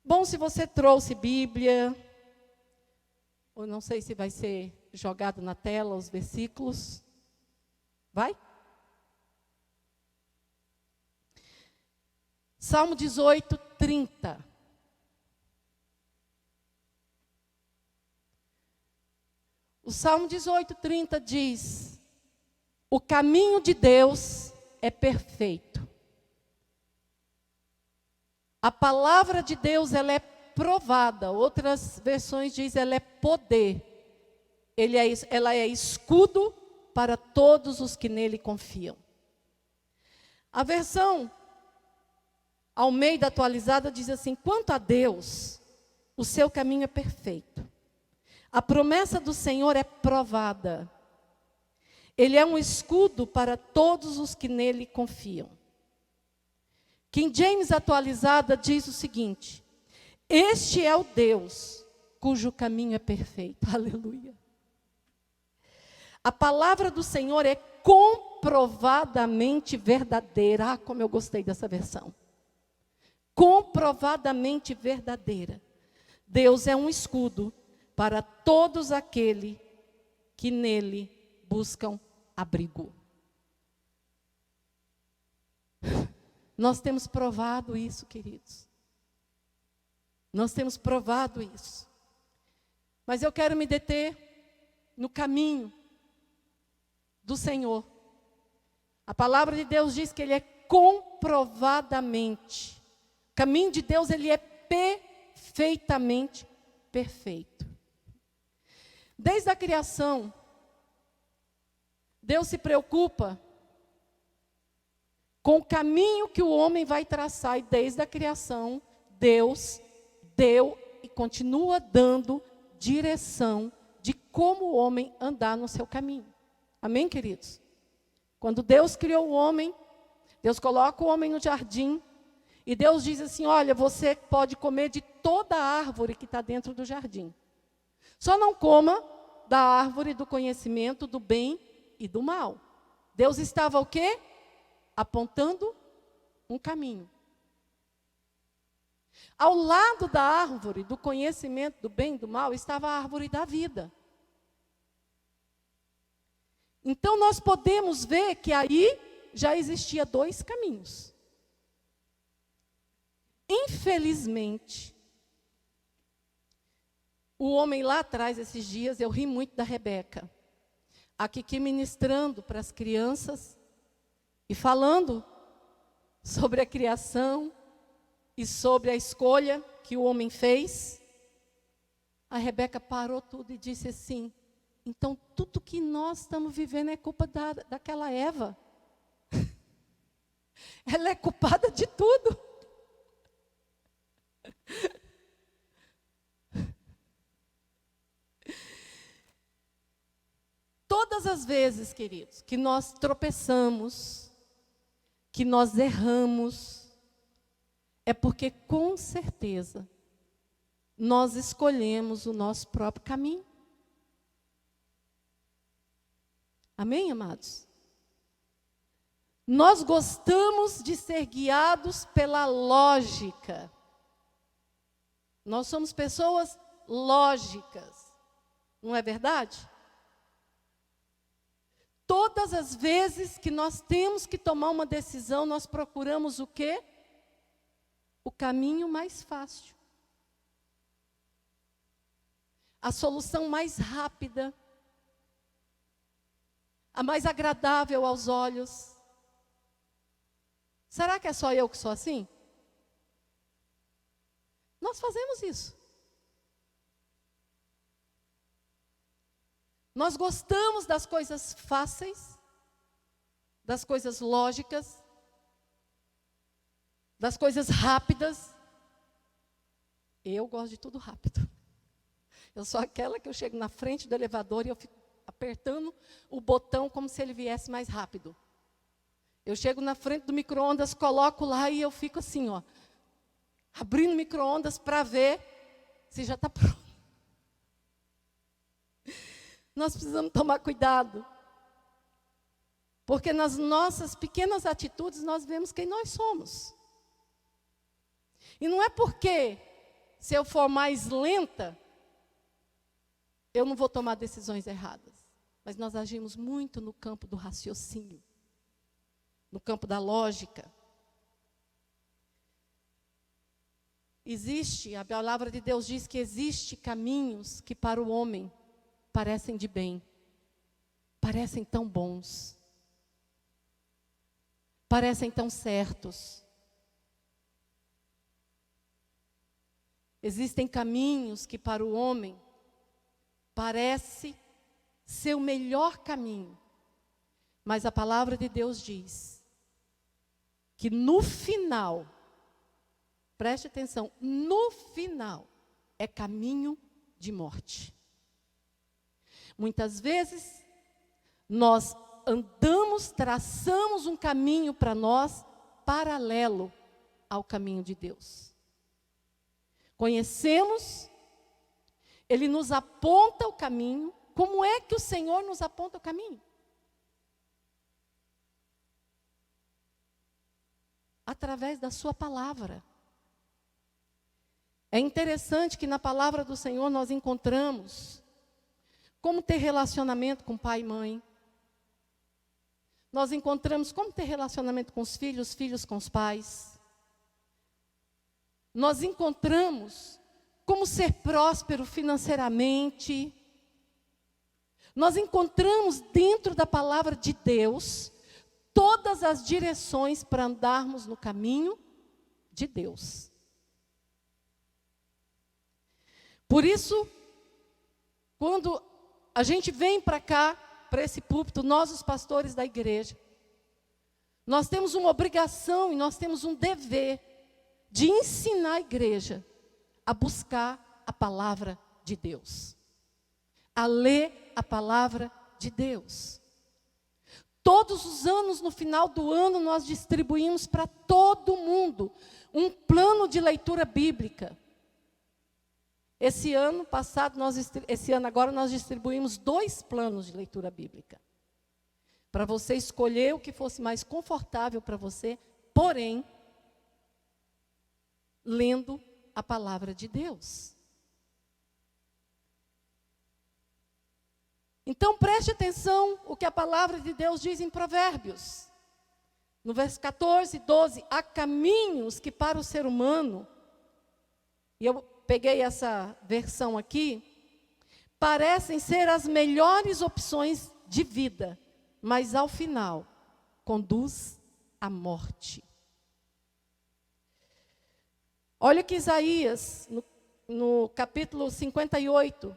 Bom, se você trouxe Bíblia, ou não sei se vai ser jogado na tela os versículos. Vai? Salmo 18, 30. O Salmo 18, 30 diz: o caminho de Deus é perfeito. A palavra de Deus, ela é provada. Outras versões dizem, ela é poder. Ela é escudo para todos os que nele confiam. A versão Almeida atualizada diz assim: quanto a Deus, o seu caminho é perfeito. A promessa do Senhor é provada. Ele é um escudo para todos os que nele confiam. King James atualizada diz o seguinte: este é o Deus cujo caminho é perfeito. Aleluia. A palavra do Senhor é comprovadamente verdadeira. Ah, como eu gostei dessa versão. Comprovadamente verdadeira. Deus é um escudo para todos aqueles que nele buscam abrigo. Nós temos provado isso, queridos. Nós temos provado isso. Mas eu quero me deter no caminho do Senhor. A palavra de Deus diz que ele é comprovadamente. O caminho de Deus, ele é perfeitamente perfeito. Desde a criação, Deus se preocupa com o caminho que o homem vai traçar. E desde a criação, Deus deu e continua dando direção de como o homem andar no seu caminho. Amém, queridos? Quando Deus criou o homem, Deus coloca o homem no jardim, e Deus diz assim: olha, você pode comer de toda a árvore que está dentro do jardim. Só não coma da árvore do conhecimento do bem e do mal. Deus estava o quê? Apontando um caminho. Ao lado da árvore do conhecimento do bem e do mal estava a árvore da vida. Então nós podemos ver que aí já existia dois caminhos. Infelizmente, o homem lá atrás, esses dias, eu ri muito da Rebeca. Aqui ministrando para as crianças e falando sobre a criação e sobre a escolha que o homem fez. A Rebeca parou tudo e disse assim: então tudo que nós estamos vivendo é culpa daquela Eva. Ela é culpada de tudo. Todas as vezes, queridos, que nós tropeçamos, que nós erramos, é porque, com certeza, nós escolhemos o nosso próprio caminho. Amém, amados? Nós gostamos de ser guiados pela lógica. Nós somos pessoas lógicas, não é verdade? Todas as vezes que nós temos que tomar uma decisão, nós procuramos o quê? O caminho mais fácil. A solução mais rápida. A mais agradável aos olhos. Será que é só eu que sou assim? Nós fazemos isso. Nós gostamos das coisas fáceis, das coisas lógicas, das coisas rápidas. Eu gosto de tudo rápido. Eu sou aquela que eu chego na frente do elevador e eu fico apertando o botão como se ele viesse mais rápido. Eu chego na frente do micro-ondas, coloco lá e eu fico assim, ó, abrindo o micro-ondas para ver se já está pronto. Nós precisamos tomar cuidado. Porque nas nossas pequenas atitudes nós vemos quem nós somos. E não é porque se eu for mais lenta, eu não vou tomar decisões erradas. Mas nós agimos muito no campo do raciocínio, no campo da lógica. A palavra de Deus diz que existe caminhos que para o homem parecem de bem, parecem tão bons, parecem tão certos. Existem caminhos que para o homem parece ser o melhor caminho, mas a palavra de Deus diz que no final, preste atenção, no final é caminho de morte. Muitas vezes nós traçamos um caminho para nós paralelo ao caminho de Deus. Conhecemos, Ele nos aponta o caminho. Como é que o Senhor nos aponta o caminho? Através da sua palavra. É interessante que na palavra do Senhor nós encontramos como ter relacionamento com pai e mãe. Nós encontramos como ter relacionamento com os filhos com os pais. Nós encontramos como ser próspero financeiramente. Nós encontramos dentro da palavra de Deus todas as direções para andarmos no caminho de Deus. Por isso, quando a gente vem para cá, para esse púlpito, nós os pastores da igreja, nós temos uma obrigação e nós temos um dever de ensinar a igreja a buscar a palavra de Deus, a ler a palavra de Deus. Todos os anos, no final do ano, nós distribuímos para todo mundo um plano de leitura bíblica. Esse ano agora nós distribuímos 2 planos de leitura bíblica. Para você escolher o que fosse mais confortável para você, porém, lendo a palavra de Deus. Então preste atenção o que a palavra de Deus diz em Provérbios. No verso 14, 12, há caminhos que para o ser humano, e eu peguei essa versão aqui, parecem ser as melhores opções de vida, mas ao final conduz à morte. Olha que Isaías, no capítulo 58,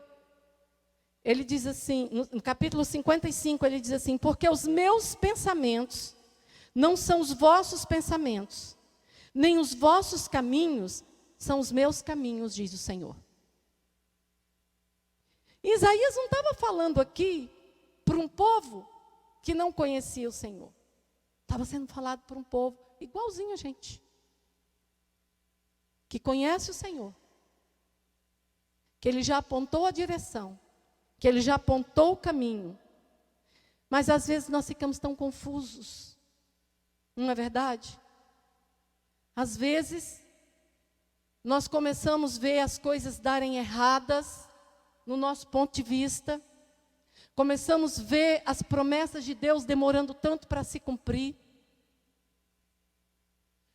ele diz assim, no capítulo 55, ele diz assim: porque os meus pensamentos não são os vossos pensamentos, nem os vossos caminhos são os meus caminhos, diz o Senhor. Isaías não estava falando aqui para um povo que não conhecia o Senhor. Estava sendo falado por um povo igualzinho a gente, que conhece o Senhor, que Ele já apontou a direção, que Ele já apontou o caminho. Mas às vezes nós ficamos tão confusos, não é verdade? Às vezes nós começamos a ver as coisas darem erradas no nosso ponto de vista. Começamos a ver as promessas de Deus demorando tanto para se cumprir.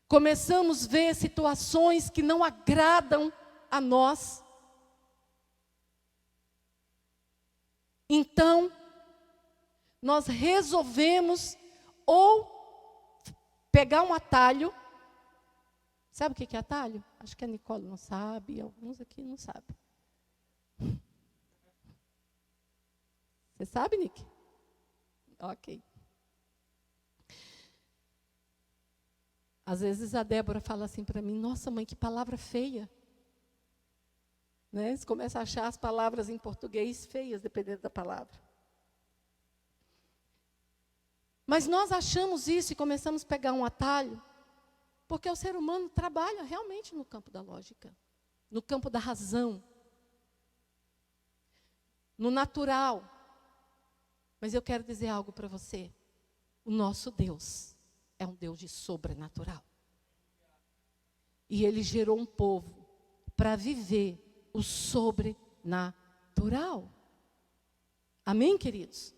Começamos a ver situações que não agradam a nós. Então, nós resolvemos ou pegar um atalho. Sabe o que é atalho? Acho que a Nicole não sabe, alguns aqui não sabem. Você sabe, Nick? Ok. Às vezes a Débora fala assim para mim: nossa, mãe, que palavra feia. Né? Você começa a achar as palavras em português feias, dependendo da palavra. Mas nós achamos isso e começamos a pegar um atalho, porque o ser humano trabalha realmente no campo da lógica, no campo da razão, no natural. Mas eu quero dizer algo para você: o nosso Deus é um Deus de sobrenatural. E Ele gerou um povo para viver o sobrenatural. Amém, queridos?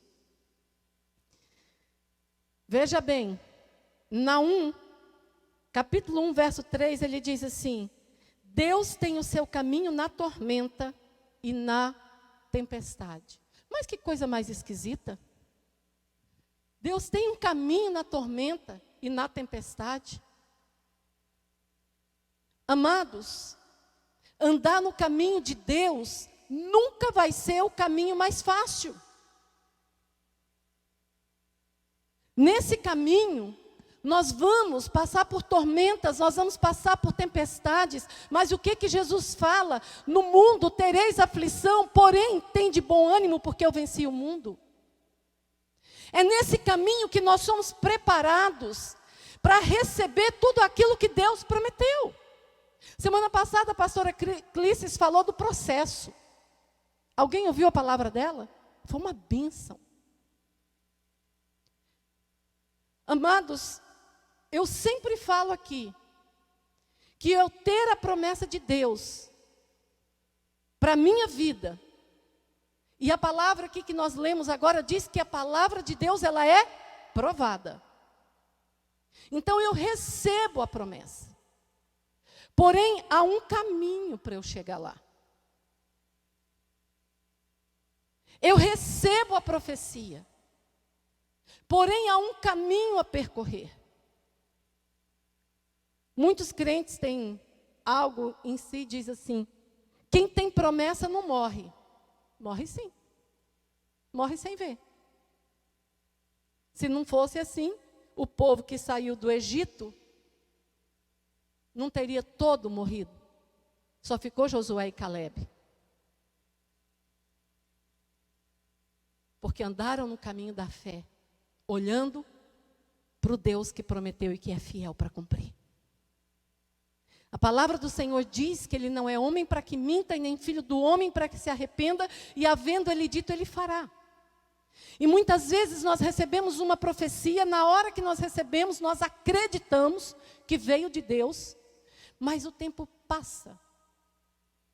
Veja bem, Naum, capítulo 1, verso 3, ele diz assim: Deus tem o seu caminho na tormenta e na tempestade. Mas que coisa mais esquisita. Deus tem um caminho na tormenta e na tempestade. Amados, andar no caminho de Deus nunca vai ser o caminho mais fácil. Nesse caminho, nós vamos passar por tormentas, nós vamos passar por tempestades, mas o que Jesus fala? No mundo tereis aflição, porém tem de bom ânimo, porque eu venci o mundo. É nesse caminho que nós somos preparados para receber tudo aquilo que Deus prometeu. Semana passada a pastora Clícis falou do processo. Alguém ouviu a palavra dela? Foi uma bênção. Amados, eu sempre falo aqui, que eu ter a promessa de Deus para a minha vida, e a palavra aqui que nós lemos agora diz que a palavra de Deus, ela é provada. Então eu recebo a promessa. Porém, há um caminho para eu chegar lá. Eu recebo a profecia. Porém, há um caminho a percorrer. Muitos crentes têm algo em si, diz assim: quem tem promessa não morre. Morre sim. Morre sem ver. Se não fosse assim, o povo que saiu do Egito não teria todo morrido. Só ficou Josué e Calebe. Porque andaram no caminho da fé, olhando para o Deus que prometeu e que é fiel para cumprir. A palavra do Senhor diz que Ele não é homem para que minta, e nem filho do homem para que se arrependa, e havendo Ele dito, Ele fará. E muitas vezes nós recebemos uma profecia, na hora que nós recebemos, nós acreditamos que veio de Deus, mas o tempo passa,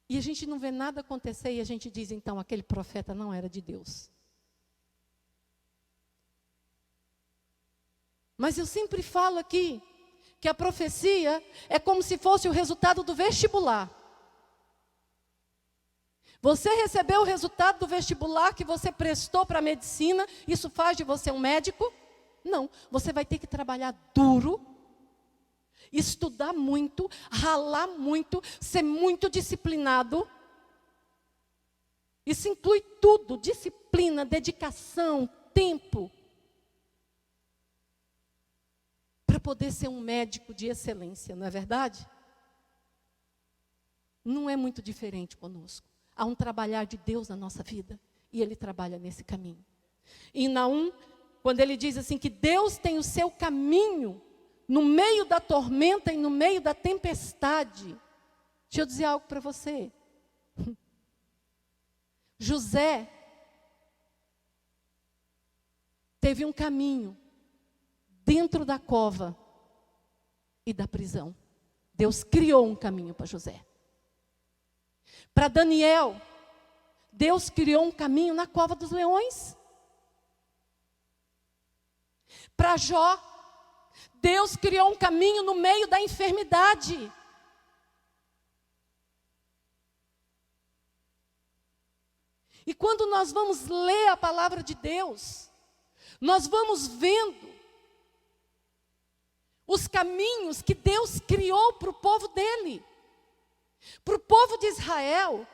e a gente não vê nada acontecer, e a gente diz, então, aquele profeta não era de Deus. Mas eu sempre falo aqui, que a profecia é como se fosse o resultado do vestibular. Você recebeu o resultado do vestibular que você prestou para a medicina, isso faz de você um médico? Não, você vai ter que trabalhar duro, estudar muito, ralar muito, ser muito disciplinado. Isso inclui tudo, disciplina, dedicação, tempo. Para poder ser um médico de excelência, não é verdade? Não é muito diferente conosco. Há um trabalhar de Deus na nossa vida, e Ele trabalha nesse caminho. E em Naum, quando ele diz assim, que Deus tem o seu caminho, no meio da tormenta e no meio da tempestade. Deixa eu dizer algo para você. José teve um caminho dentro da cova e da prisão. Deus criou um caminho para José. Para Daniel, Deus criou um caminho na cova dos leões. Para Jó, Deus criou um caminho no meio da enfermidade. E quando nós vamos ler a palavra de Deus, nós vamos vendo os caminhos que Deus criou para o povo dele. Para o povo de Israel,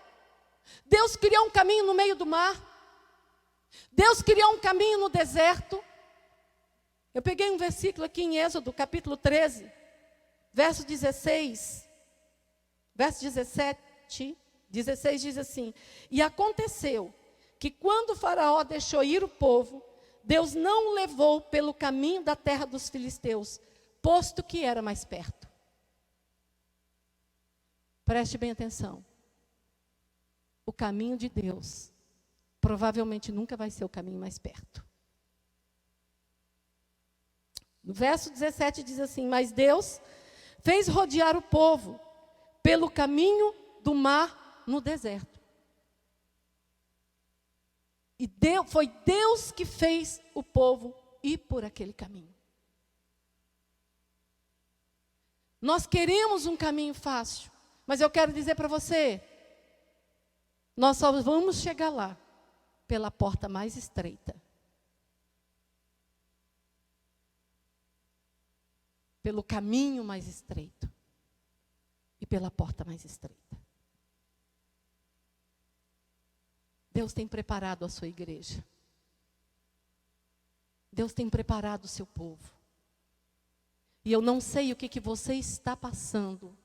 Deus criou um caminho no meio do mar. Deus criou um caminho no deserto. Eu peguei um versículo aqui em Êxodo, capítulo 13, verso 16. Verso 17, 16 diz assim: E aconteceu que quando o faraó deixou ir o povo, Deus não o levou pelo caminho da terra dos filisteus, posto que era mais perto. Preste bem atenção. O caminho de Deus provavelmente nunca vai ser o caminho mais perto. No verso 17 diz assim: Mas Deus fez rodear o povo pelo caminho do mar no deserto. E foi Deus que fez o povo ir por aquele caminho. Nós queremos um caminho fácil, mas eu quero dizer para você, nós só vamos chegar lá pela porta mais estreita. Pelo caminho mais estreito. E pela porta mais estreita. Deus tem preparado a sua igreja. Deus tem preparado o seu povo. E eu não sei o que você está passando.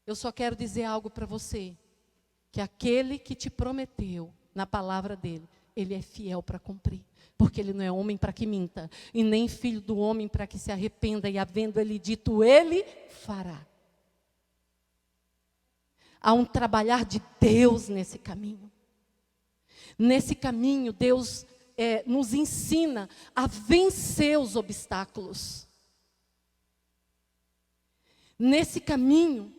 Eu só quero dizer algo para você. Que aquele que te prometeu na palavra dele, ele é fiel para cumprir. Porque ele não é homem para que minta. E nem filho do homem para que se arrependa. E havendo ele dito, ele fará. Há um trabalhar de Deus nesse caminho. Nesse caminho, Deus nos ensina a vencer os obstáculos. Nesse caminho,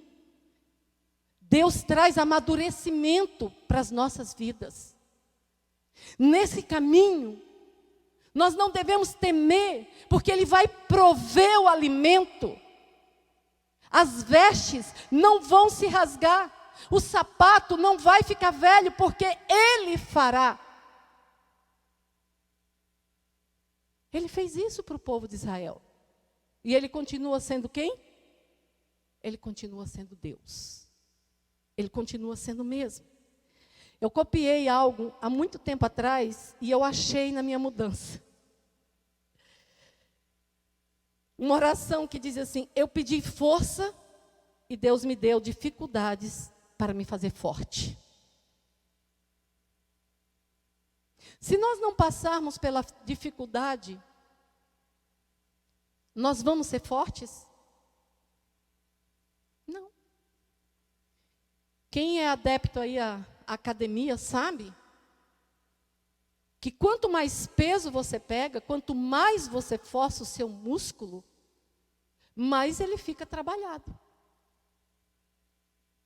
Deus traz amadurecimento para as nossas vidas. Nesse caminho, nós não devemos temer, porque Ele vai prover o alimento. As vestes não vão se rasgar. O sapato não vai ficar velho, porque Ele fará. Ele fez isso para o povo de Israel. E Ele continua sendo quem? Ele continua sendo Deus. Ele continua sendo o mesmo. Eu copiei algo há muito tempo atrás e eu achei na minha mudança. Uma oração que diz assim: eu pedi força e Deus me deu dificuldades para me fazer forte. Se nós não passarmos pela dificuldade, nós vamos ser fortes? Não. Quem é adepto aí à academia sabe que quanto mais peso você pega, quanto mais você força o seu músculo, mais ele fica trabalhado.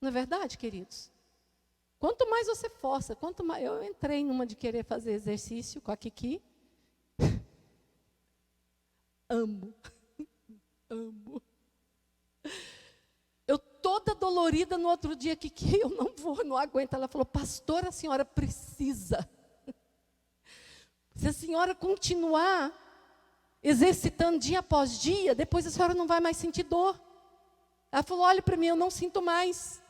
Não é verdade, queridos? Quanto mais você força, quanto mais... Eu entrei numa de querer fazer exercício com a Kiki. Amo. Amo. Eu toda dolorida no outro dia, Kiki, eu não vou, não aguento. Ela falou, pastora, a senhora precisa. Se a senhora continuar exercitando dia após dia, depois a senhora não vai mais sentir dor. Ela falou, olha para mim, eu não sinto mais.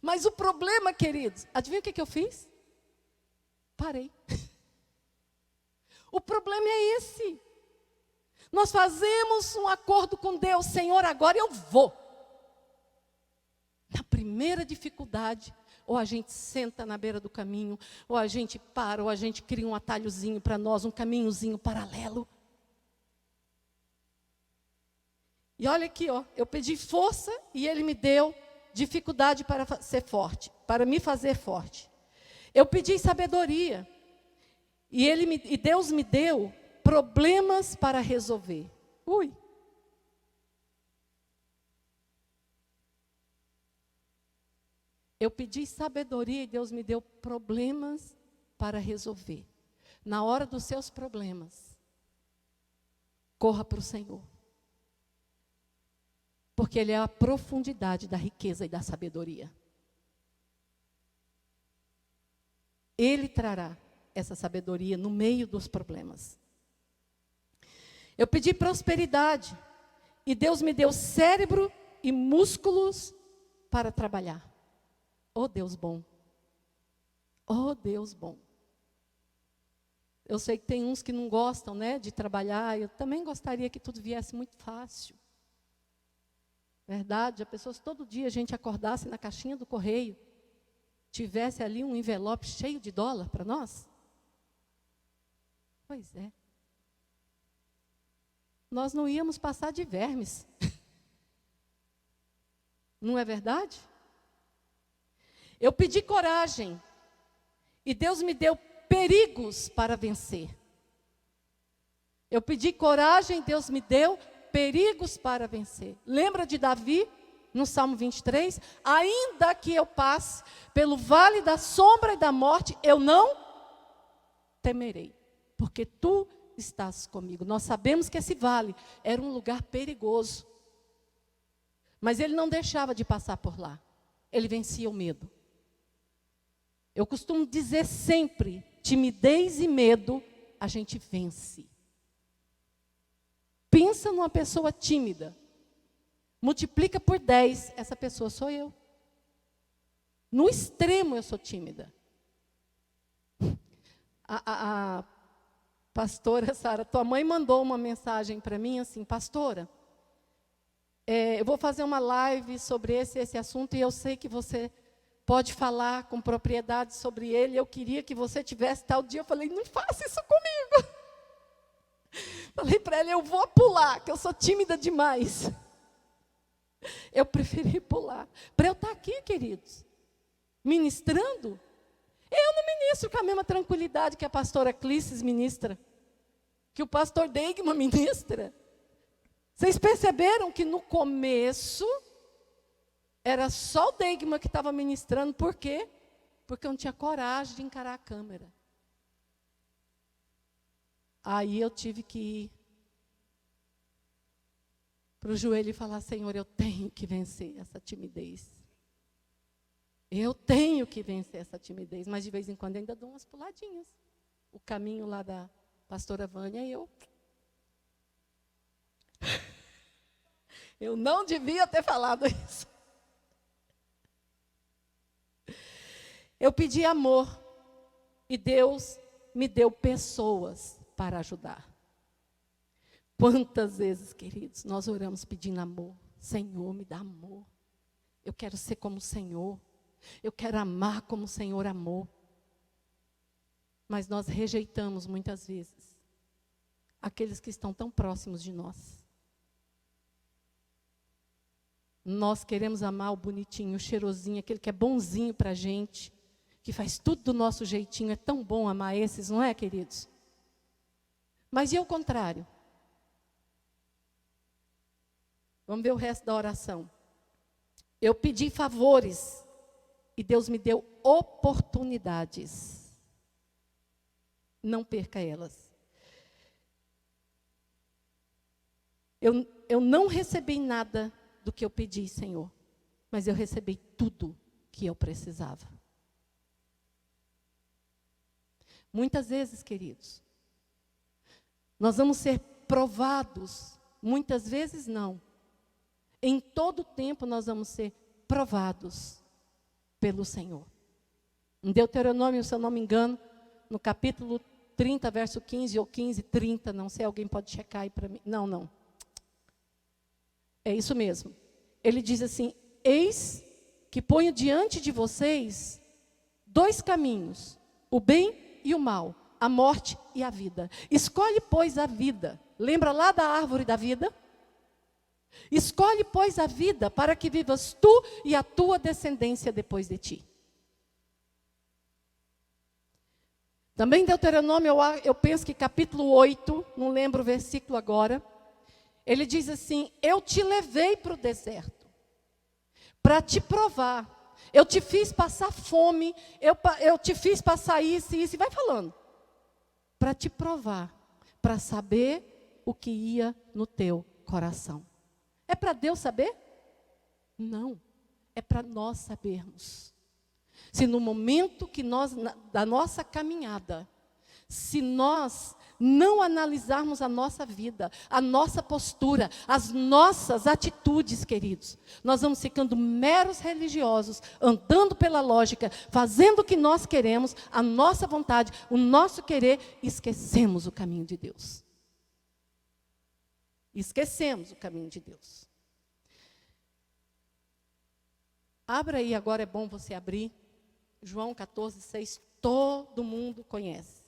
Mas o problema, queridos, adivinha o que eu fiz? Parei. O problema é esse. Nós fazemos um acordo com Deus, Senhor, agora eu vou. Na primeira dificuldade, ou a gente senta na beira do caminho, ou a gente para, ou a gente cria um atalhozinho para nós, um caminhozinho paralelo. E olha aqui, ó, eu pedi força e Ele me deu dificuldade para ser forte, para me fazer forte. Eu pedi sabedoria e Deus me deu problemas para resolver. Ui. Eu pedi sabedoria e Deus me deu problemas para resolver. Na hora dos seus problemas, corra para o Senhor. Porque Ele é a profundidade da riqueza e da sabedoria. Ele trará essa sabedoria no meio dos problemas. Eu pedi prosperidade e Deus me deu cérebro e músculos para trabalhar. Oh, Deus bom. Oh, Deus bom. Eu sei que tem uns que não gostam, né, de trabalhar. Eu também gostaria que tudo viesse muito fácil. Verdade? A pessoa, se todo dia a gente acordasse na caixinha do correio, tivesse ali um envelope cheio de dólar para nós? Pois é. Nós não íamos passar de vermes. Não é verdade? Eu pedi coragem e Deus me deu perigos para vencer. Eu pedi coragem, Deus me deu perigos para vencer. Lembra de Davi, no Salmo 23? Ainda que eu passe pelo vale da sombra e da morte, eu não temerei, porque tu estás comigo. Nós sabemos que esse vale era um lugar perigoso, mas ele não deixava de passar por lá. Ele vencia o medo. Eu costumo dizer sempre, timidez e medo, a gente vence. Pensa numa pessoa tímida. Multiplica por 10, essa pessoa sou eu. No extremo eu sou tímida. A pastora Sara, tua mãe mandou uma mensagem para mim assim, pastora, eu vou fazer uma live sobre esse assunto e eu sei que você pode falar com propriedade sobre ele, eu queria que você tivesse tal dia. Eu falei, não faça isso comigo. Falei para ela, eu vou pular, que eu sou tímida demais. Eu preferi pular. Para eu estar aqui, queridos, ministrando, eu não ministro com a mesma tranquilidade que a pastora Clícis ministra, que o pastor Deigma ministra. Vocês perceberam que no começo era só o Deigma que estava ministrando, por quê? Porque eu não tinha coragem de encarar a câmera. Aí eu tive que ir para o joelho e falar, Senhor, eu tenho que vencer essa timidez. Eu tenho que vencer essa timidez, mas de vez em quando ainda dou umas puladinhas. O caminho lá da pastora Vânia, eu não devia ter falado isso. Eu pedi amor e Deus me deu pessoas para ajudar. Quantas vezes, queridos, nós oramos pedindo amor. Senhor, me dá amor. Eu quero ser como o Senhor. Eu quero amar como o Senhor amou. Mas nós rejeitamos muitas vezes aqueles que estão tão próximos de nós. Nós queremos amar o bonitinho, o cheirosinho, aquele que é bonzinho para a gente, que faz tudo do nosso jeitinho. É tão bom amar esses, não é, queridos? Mas e o contrário? Vamos ver o resto da oração. Eu pedi favores e Deus me deu oportunidades. Não perca elas. Eu não recebi nada do que eu pedi, Senhor, mas eu recebi tudo que eu precisava. Muitas vezes, queridos, nós vamos ser provados, muitas vezes não. Em todo tempo nós vamos ser provados pelo Senhor. Em Deuteronômio, se eu não me engano, no capítulo 30, verso 15 ou 15, 30, não sei, alguém pode checar aí para mim. Não. É isso mesmo. Ele diz assim, eis que ponho diante de vocês 2 caminhos, o bem e o mal, a morte e a vida. Escolhe, pois, a vida. Lembra lá da árvore da vida? Escolhe, pois, a vida para que vivas tu e a tua descendência depois de ti. Também em Deuteronômio, eu penso que capítulo 8, não lembro o versículo agora, ele diz assim, eu te levei para o deserto, para te provar. Eu te fiz passar fome, eu te fiz passar isso, e vai falando. Para te provar, para saber o que ia no teu coração. É para Deus saber? Não, é para nós sabermos. Se no momento que da nossa caminhada, se nós não analisarmos a nossa vida, a nossa postura, as nossas atitudes, queridos, nós vamos ficando meros religiosos, andando pela lógica, fazendo o que nós queremos, a nossa vontade, o nosso querer, e esquecemos o caminho de Deus. Esquecemos o caminho de Deus. Abra aí, agora é bom você abrir. João 14, 6, todo mundo conhece.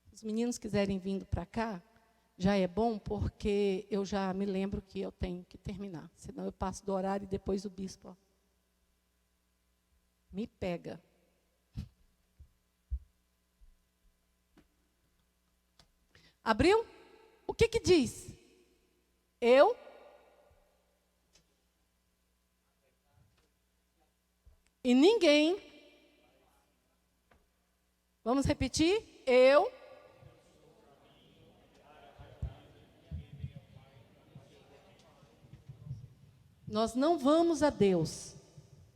Se os meninos quiserem vindo para cá, já é bom, porque eu já me lembro que eu tenho que terminar. Senão eu passo do horário e depois o bispo me pega. Abriu? O que que diz? Eu. E ninguém. Vamos repetir? Eu. Nós não vamos a Deus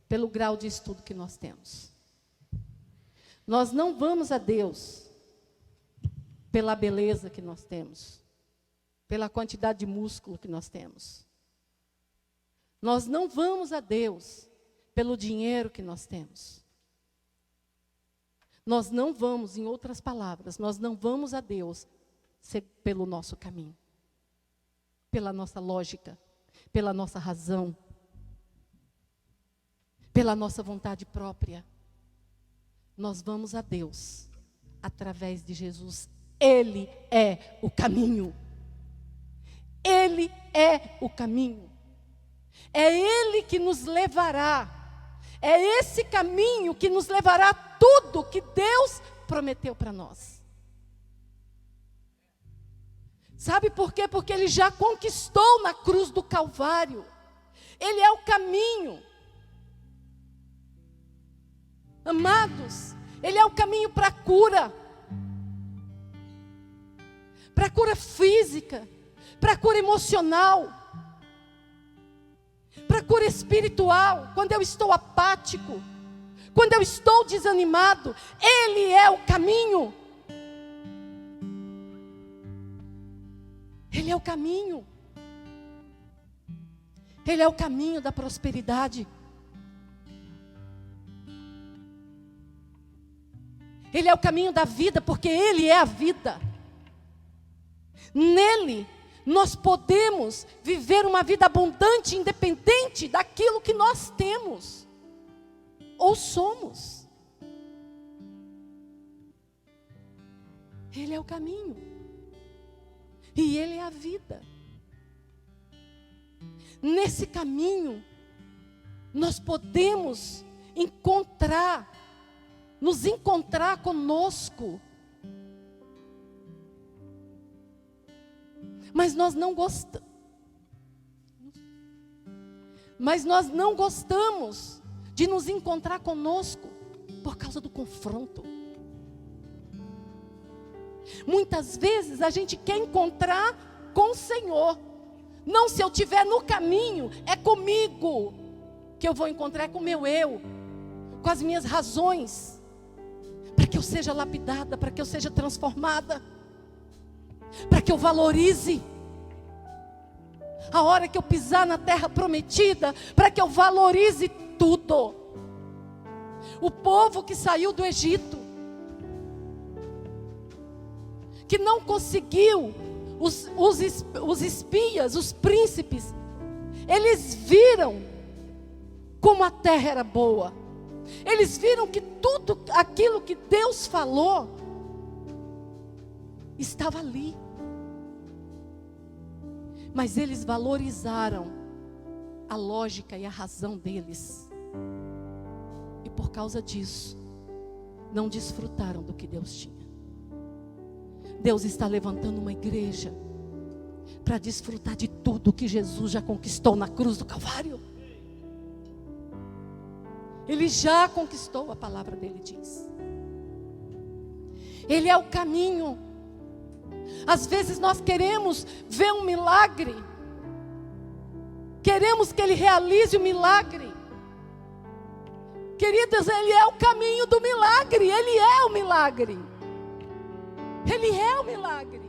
pelo grau de estudo que nós temos. Nós não vamos a Deus pela beleza que nós temos, pela quantidade de músculo que nós temos. Nós não vamos a Deus pelo dinheiro que nós temos. Nós não vamos, em outras palavras, nós não vamos a Deus pelo nosso caminho, pela nossa lógica, pela nossa razão, pela nossa vontade própria. Nós vamos a Deus através de Jesus. Ele é o caminho. Ele é o caminho. É Ele que nos levará. É esse caminho que nos levará a tudo que Deus prometeu para nós. Sabe por quê? Porque Ele já conquistou na cruz do Calvário. Ele é o caminho. Amados, Ele é o caminho para a cura. Para a cura física, para a cura emocional, para a cura espiritual. Quando eu estou apático, quando eu estou desanimado, Ele é o caminho. Ele é o caminho. Ele é o caminho da prosperidade. Ele é o caminho da vida, porque Ele é a vida. Nele, nós podemos viver uma vida abundante, independente daquilo que nós temos ou somos. Ele é o caminho. E Ele é a vida. Nesse caminho, nós podemos nos encontrar conosco. Mas nós não gostamos de nos encontrar conosco por causa do confronto. Muitas vezes a gente quer encontrar com o Senhor. Não, se eu estiver no caminho, é comigo que eu vou encontrar, é com o meu eu, com as minhas razões, para que eu seja lapidada, para que eu seja transformada, para que eu valorize a hora que eu pisar na terra prometida, para que eu valorize tudo. O povo que saiu do Egito, que não conseguiu, os espias, os príncipes, eles viram como a terra era boa. Eles viram que tudo aquilo que Deus falou estava ali. Mas eles valorizaram a lógica e a razão deles. E por causa disso, não desfrutaram do que Deus tinha. Deus está levantando uma igreja para desfrutar de tudo que Jesus já conquistou na cruz do Calvário. Ele já conquistou, a palavra dele diz. Ele é o caminho. Às vezes nós queremos ver um milagre, queremos que Ele realize o milagre. Queridas, Ele é o caminho do milagre. Ele é o milagre. Ele é o milagre.